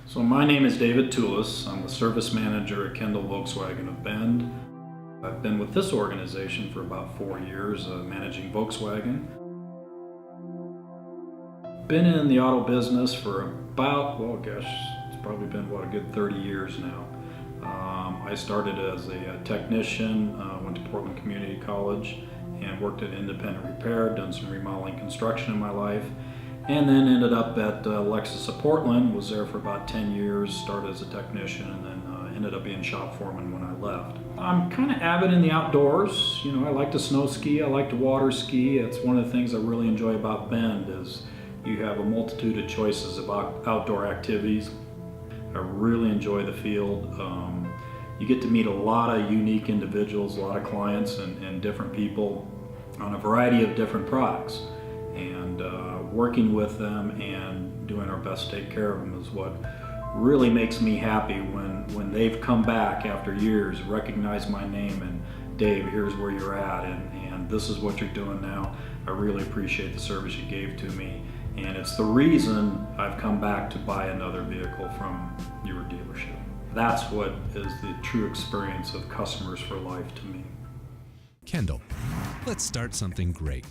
So my name is David Tulacz. I'm the service manager at Kendall Volkswagen of Bend. I've been with this organization for about 4 years, managing Volkswagen. Been in the auto business for about, it's probably been a good 30 years now. I started as a technician, went to Portland Community College and worked at independent repair, done some remodeling construction in my life, and then ended up at Lexus of Portland, was there for about 10 years, started as a technician, and then ended up being shop foreman when I left. I'm kind of avid in the outdoors. You know, I like to snow ski, I like to water ski. It's one of the things I really enjoy about Bend is you have a multitude of choices about outdoor activities. I really enjoy the field. You get to meet a lot of unique individuals, a lot of clients and different people on a variety of different products. And working with them and doing our best to take care of them is what really makes me happy when they've come back after years, recognize my name, and Dave, here's where you're at, and this is what you're doing now. I really appreciate the service you gave to me, and it's the reason I've come back to buy another vehicle from your dealership. That's what is the true experience of customers for life to me. Kendall, let's start something great.